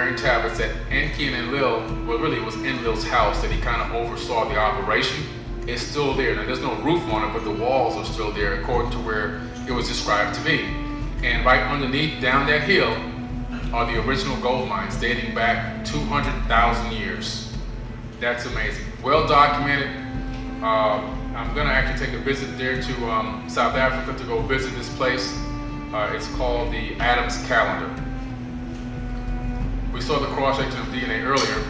Sumerian tablets that Enki and Enlil, well really it was Enlil's house that he kind of oversaw the operation, is still there. Now there's no roof on it, but the walls are still there according to where it was described to be. And right underneath, down that hill, are the original gold mines dating back 200,000 years. That's amazing. Well documented. I'm gonna actually take a visit there to South Africa to go visit this place. It's called the Adams Calendar. We saw the cross-section of DNA earlier.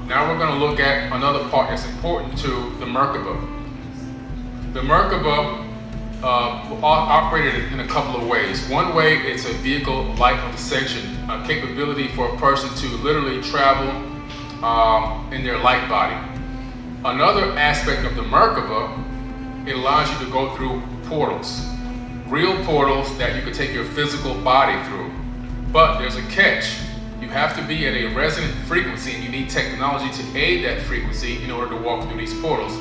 Now we're going to look at another part that's important to the Merkabah. The Merkabah operated in a couple of ways. One way, it's a vehicle light of ascension, a capability for a person to literally travel in their light body. Another aspect of the Merkabah, it allows you to go through portals. Real portals that you could take your physical body through. But there's a catch. You have to be at a resonant frequency, and you need technology to aid that frequency in order to walk through these portals.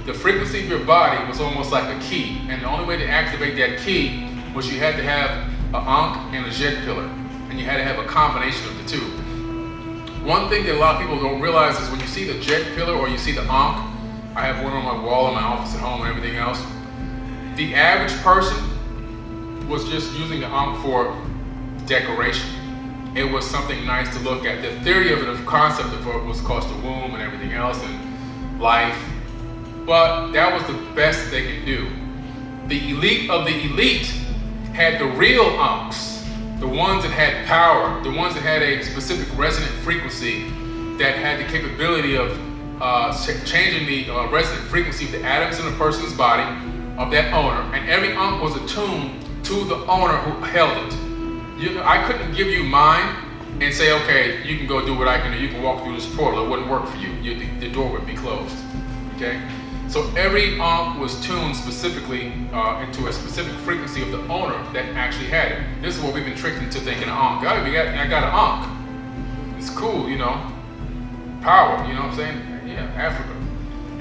The frequency of your body was almost like a key, and the only way to activate that key was you had to have an Ankh and a Jet pillar, and you had to have a combination of the two. One thing that a lot of people don't realize is when you see the Jet pillar or you see the Ankh, I have one on my wall in my office at home and everything else, the average person was just using the Ankh for decoration. It was something nice to look at. The theory of it, the concept of it was called the womb and everything else and life. But that was the best they could do. The elite of the elite had the real Ankhs, the ones that had power, the ones that had a specific resonant frequency that had the capability of changing the resonant frequency of the atoms in a person's body of that owner. And every Ankh was attuned to the owner who held it. I couldn't give you mine and say, okay, you can go do what I can do. You can walk through this portal. It wouldn't work for you. The door would be closed. Okay? So every Ankh was tuned specifically into a specific frequency of the owner that actually had it. This is what we've been tricked into thinking Ankh. I got an Ankh. It's cool, you know. Power, you know what I'm saying? Yeah, Africa.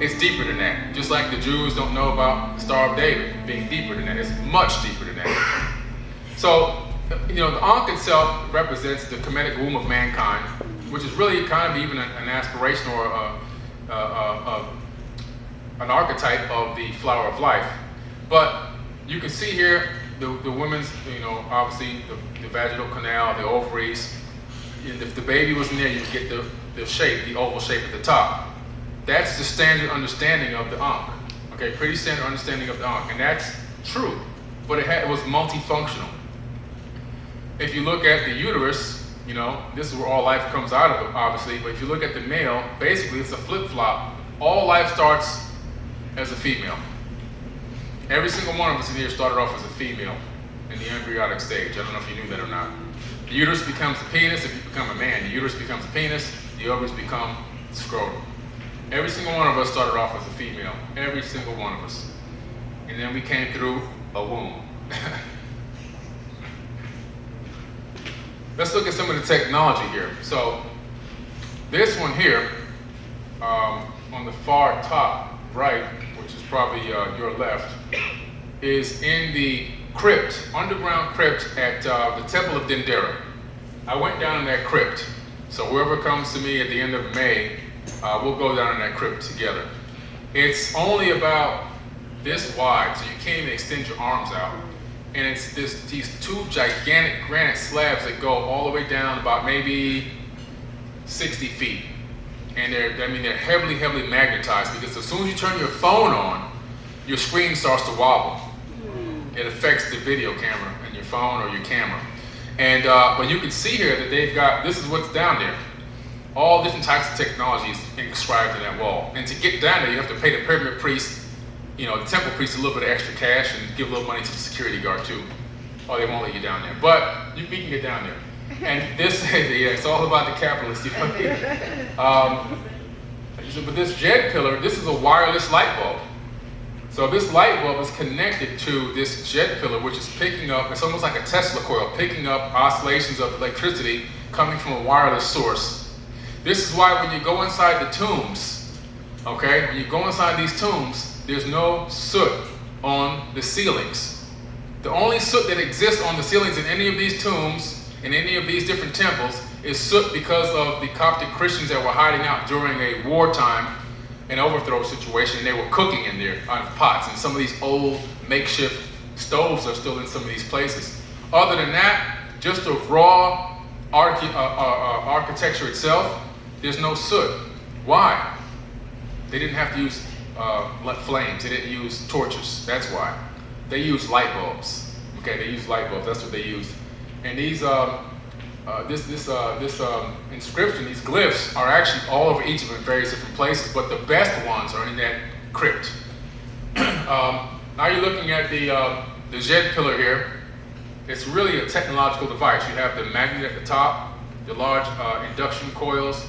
It's deeper than that. Just like the Jews don't know about the Star of David being deeper than that. It's much deeper than that. So, you know, the Ankh itself represents the Kemetic womb of mankind, which is really kind of even an aspiration or an archetype of the flower of life. But you can see here the women's, you know, obviously the vaginal canal, the ovaries. And if the baby was in there, you get the shape, the oval shape at the top. That's the standard understanding of the Ankh. Okay, pretty standard understanding of the Ankh, and that's true. But it was multifunctional. If you look at the uterus, you know, this is where all life comes out of, obviously. But if you look at the male, basically it's a flip-flop. All life starts as a female. Every single one of us in here started off as a female in the embryonic stage. I don't know if you knew that or not. The uterus becomes a penis if you become a man. The uterus becomes a penis. The ovaries become scrotum. Every single one of us started off as a female. Every single one of us. And then we came through a womb. Let's look at some of the technology here. So this one here, on the far top right, which is probably your left, is in the crypt, underground crypt at the Temple of Dendera. I went down in that crypt. So whoever comes to me at the end of May, we'll go down in that crypt together. It's only about this wide, so you can't even extend your arms out. And it's these two gigantic granite slabs that go all the way down about maybe 60 feet. And they're heavily, heavily magnetized, because as soon as you turn your phone on, your screen starts to wobble. It affects the video camera in your phone or your camera. And but you can see here that they've got, this is what's down there. All different types of technologies inscribed in that wall. And to get down there, you have to pay the pyramid priest, you know, the temple priest, a little bit of extra cash and give a little money to the security guard too. Or they won't let you down there. But you can get down there. And this, yeah, it's all about the capitalists. You know? But this jet pillar, this is a wireless light bulb. So this light bulb is connected to this jet pillar, which is picking up, it's almost like a Tesla coil, picking up oscillations of electricity coming from a wireless source. This is why when you go inside the tombs, okay, when you go inside these tombs, there's no soot on the ceilings. The only soot that exists on the ceilings in any of these tombs, in any of these different temples, is soot because of the Coptic Christians that were hiding out during a wartime, an overthrow situation, and they were cooking in there out of pots. And some of these old makeshift stoves are still in some of these places. Other than that, just the raw architecture itself, there's no soot. Why? They didn't have to use flames. They didn't use torches. That's why. They used light bulbs. Okay, they used light bulbs. That's what they used. And these, this inscription, these glyphs, are actually all over Egypt in various different places. But the best ones are in that crypt. Now you're looking at the Jed pillar here. It's really a technological device. You have the magnet at the top, the large induction coils,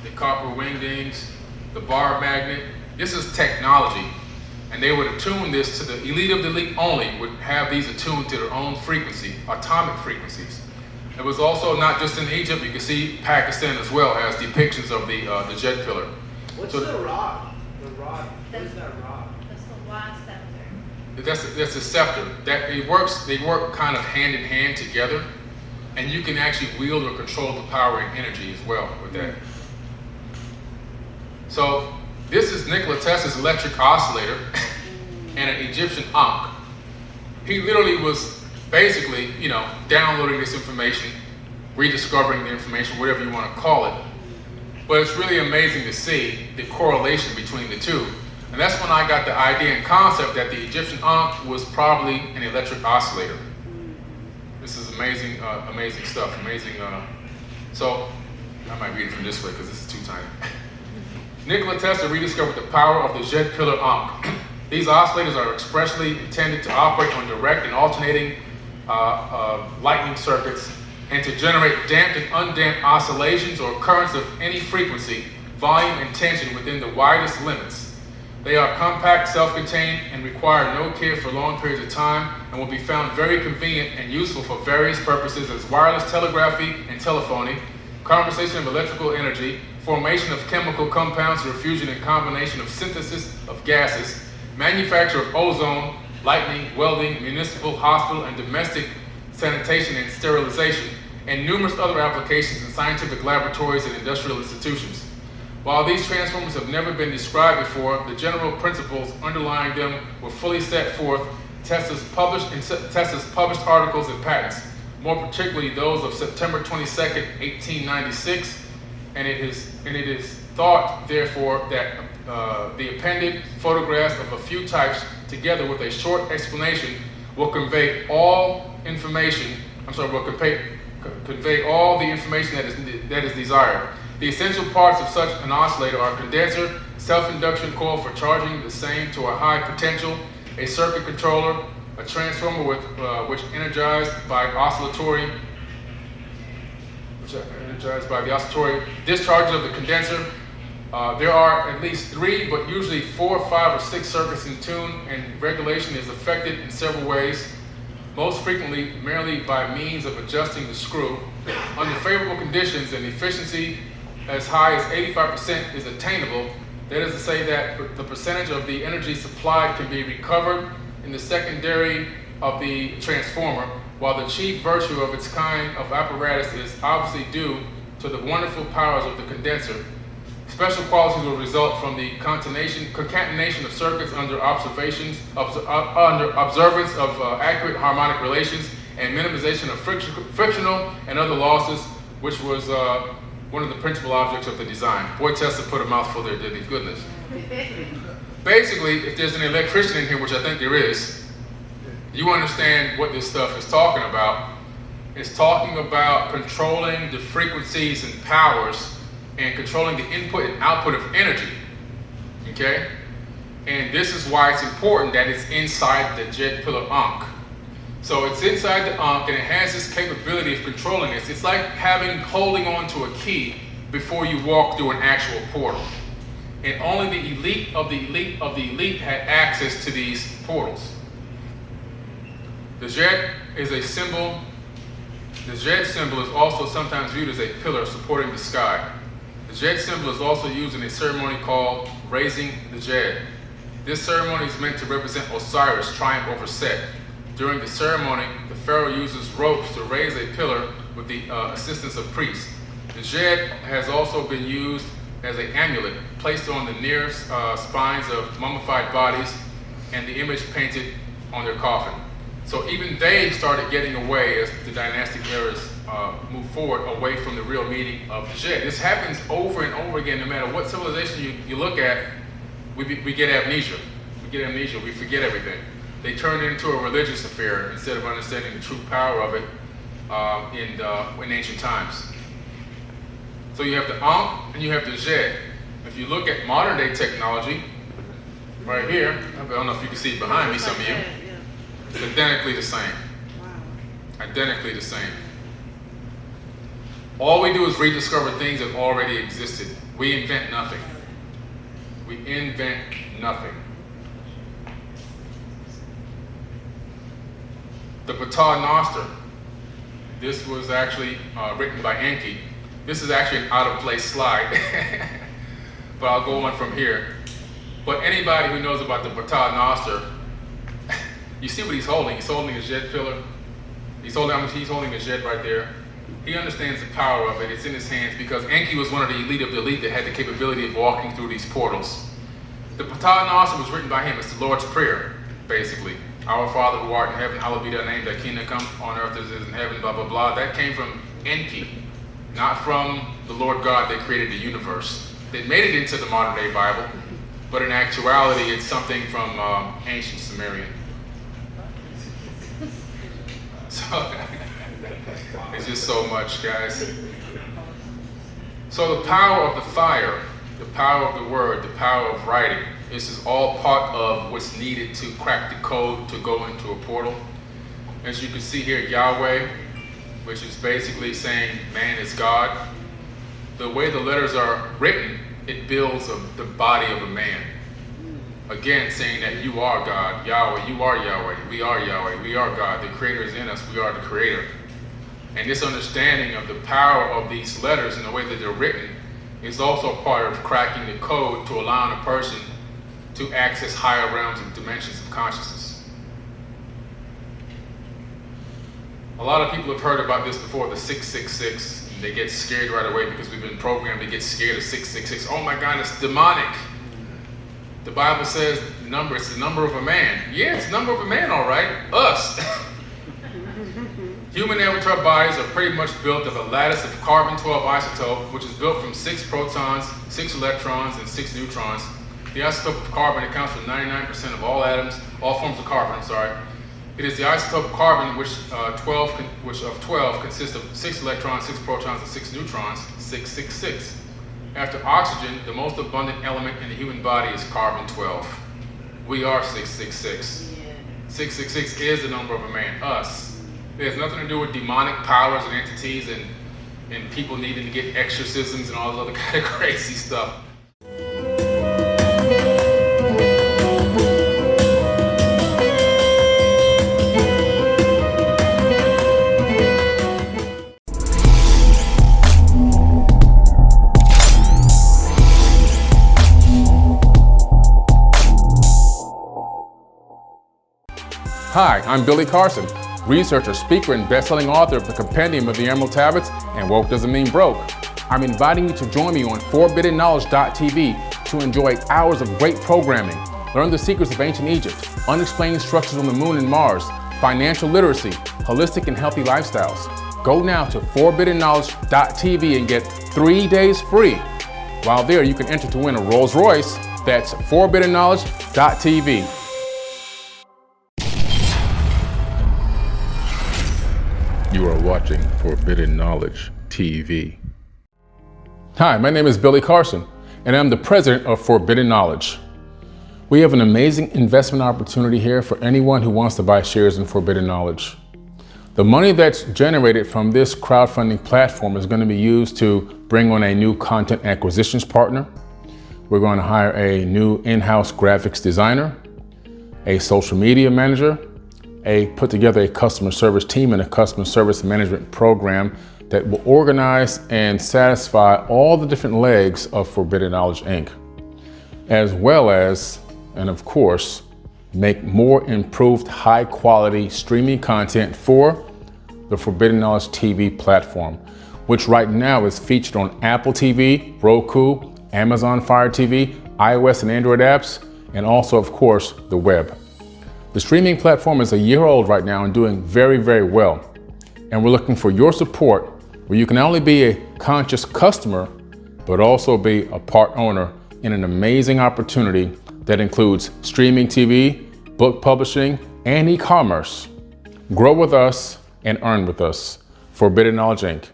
the copper wingdings, the bar magnet. This is technology. And they would attune this to the elite of the elite only, would have these attuned to their own frequency, atomic frequencies. It was also not just in Egypt. You can see Pakistan as well has depictions of the Jed pillar. What's the rod? The rod. What is that rod? That's the last scepter. That's a scepter. They work kind of hand in hand together, and you can actually wield or control the power and energy as well with that. So this is Nikola Tesla's electric oscillator and an Egyptian ankh. He literally was basically, downloading this information, rediscovering the information, whatever you want to call it. But it's really amazing to see the correlation between the two. And that's when I got the idea and concept that the Egyptian ankh was probably an electric oscillator. This is amazing, amazing stuff. Amazing. So I might read it from this way because this is too tiny. Nikola Tesla rediscovered the power of the Jed pillar ankh. These oscillators are expressly intended to operate on direct and alternating lightning circuits and to generate damped and undamped oscillations or currents of any frequency, volume, and tension within the widest limits. They are compact, self-contained, and require no care for long periods of time and will be found very convenient and useful for various purposes as wireless telegraphy and telephony, conversation of electrical energy, formation of chemical compounds through fusion and combination of synthesis of gases, manufacture of ozone, lighting, welding, municipal, hospital, and domestic sanitation and sterilization, and numerous other applications in scientific laboratories and industrial institutions. While these transformers have never been described before, the general principles underlying them were fully set forth in Tesla's published articles and patents, more particularly those of September 22nd, 1896, and it is thought, therefore, that the appended photographs of a few types, together with a short explanation, will convey all information. Convey all the information that is desired. The essential parts of such an oscillator are a condenser, self-induction coil for charging the same to a high potential, a circuit controller, a transformer which energized by the oscillatory discharges of the condenser. There are at least 3, but usually 4, 5, or 6 circuits in tune, and regulation is effected in several ways, most frequently merely by means of adjusting the screw. Under favorable conditions, an efficiency as high as 85% is attainable. That is to say that the percentage of the energy supplied can be recovered in the secondary of the transformer, while the chief virtue of its kind of apparatus is obviously due to the wonderful powers of the condenser. Special qualities will result from the concatenation of circuits under observance of accurate harmonic relations and minimization of frictional and other losses, which was one of the principal objects of the design. Boy, Tesla put a mouthful there, didn't he? Goodness. Basically, if there's an electrician in here, which I think there is, you understand what this stuff is talking about. It's talking about controlling the frequencies and powers and controlling the input and output of energy, okay? And this is why it's important that it's inside the Jed pillar ankh. So it's inside the ankh, and it has this capability of controlling this. It's like holding on to a key before you walk through an actual portal. And only the elite of the elite of the elite had access to these portals. The Jed is a symbol. The Jed symbol is also sometimes viewed as a pillar supporting the sky. The Jed symbol is also used in a ceremony called raising the Jed. This ceremony is meant to represent Osiris' triumph over Set. During the ceremony, the pharaoh uses ropes to raise a pillar with the assistance of priests. The jed has also been used as an amulet placed on the near spines of mummified bodies and the image painted on their coffin. So even they started getting away as the dynastic eras moved forward away from the real meaning of the jed. This happens over and over again. No matter what civilization you look at, we get amnesia. We get amnesia. We forget everything. They turned it into a religious affair instead of understanding the true power of it in ancient times. So you have the Ankh and you have the jed. If you look at modern day technology, right here, I don't know if you can see it behind me, some of you, it's identically the same. Wow. Identically the same. All we do is rediscover things that already existed. We invent nothing. We invent nothing. The Paternoster. This was actually written by Enki. This is actually an out-of-place slide, but I'll go on from here. But anybody who knows about the Paternoster, you see what he's holding. He's holding a jed pillar. He's holding a jed right there. He understands the power of it. It's in his hands because Enki was one of the elite that had the capability of walking through these portals. The Paternoster was written by him. It's the Lord's Prayer, basically. Our Father who art in heaven, hallowed be thy name, thy kingdom come on earth as it is in heaven, blah, blah, blah. That came from Enki, not from the Lord God that created the universe. They made it into the modern day Bible, but in actuality, it's something from ancient Sumerian. So, it's just so much, guys. So the power of the fire, the power of the word, the power of writing, this is all part of what's needed to crack the code to go into a portal. As you can see here, Yahweh, which is basically saying man is God. The way the letters are written, it builds the body of a man. Again, saying that you are God, Yahweh, you are Yahweh, we are Yahweh, we are God, the Creator is in us, we are the Creator. And this understanding of the power of these letters and the way that they're written is also part of cracking the code to allow a person to access higher realms and dimensions of consciousness. A lot of people have heard about this before, the 666. And they get scared right away because we've been programmed to get scared of 666. Oh my God, it's demonic. The Bible says it's the number of a man. Yeah, it's the number of a man, all right. Us. Human avatar bodies are pretty much built of a lattice of carbon-12 isotope, which is built from 6 protons, 6 electrons, and 6 neutrons. The isotope of carbon accounts for 99% of all atoms, all forms of carbon, I'm sorry. It is the isotope of carbon, which of 12 consists of 6 electrons, 6 protons, and 6 neutrons, 666. After oxygen, the most abundant element in the human body is carbon-12. We are 666. 666 is the number of a man, us. It has nothing to do with demonic powers and entities and people needing to get exorcisms and all this other kind of crazy stuff. Hi, I'm Billy Carson, researcher, speaker, and best-selling author of the Compendium of the Emerald Tablets and Woke Doesn't Mean Broke. I'm inviting you to join me on forbiddenknowledge.tv to enjoy hours of great programming, learn the secrets of ancient Egypt, unexplained structures on the moon and Mars, financial literacy, holistic and healthy lifestyles. Go now to forbiddenknowledge.tv and get 3 days free. While there, you can enter to win a Rolls Royce. That's forbiddenknowledge.tv. You are watching Forbidden Knowledge TV. Hi, my name is Billy Carson, and I'm the president of Forbidden Knowledge. We have an amazing investment opportunity here for anyone who wants to buy shares in Forbidden Knowledge. The money that's generated from this crowdfunding platform is going to be used to bring on a new content acquisitions partner. We're going to hire a new in-house graphics designer, a social media manager, put together a customer service team and a customer service management program that will organize and satisfy all the different legs of Forbidden Knowledge Inc., as well as, and of course, make more improved high quality streaming content for the Forbidden Knowledge TV platform. which right now is featured on Apple TV, Roku, Amazon Fire TV, iOS and Android apps, and also, of course, the web. The streaming platform is a year old right now and doing very, very well. And we're looking for your support where you can not only be a conscious customer, but also be a part owner in an amazing opportunity that includes streaming TV, book publishing, and e-commerce. Grow with us and earn with us. Forbidden Knowledge Inc.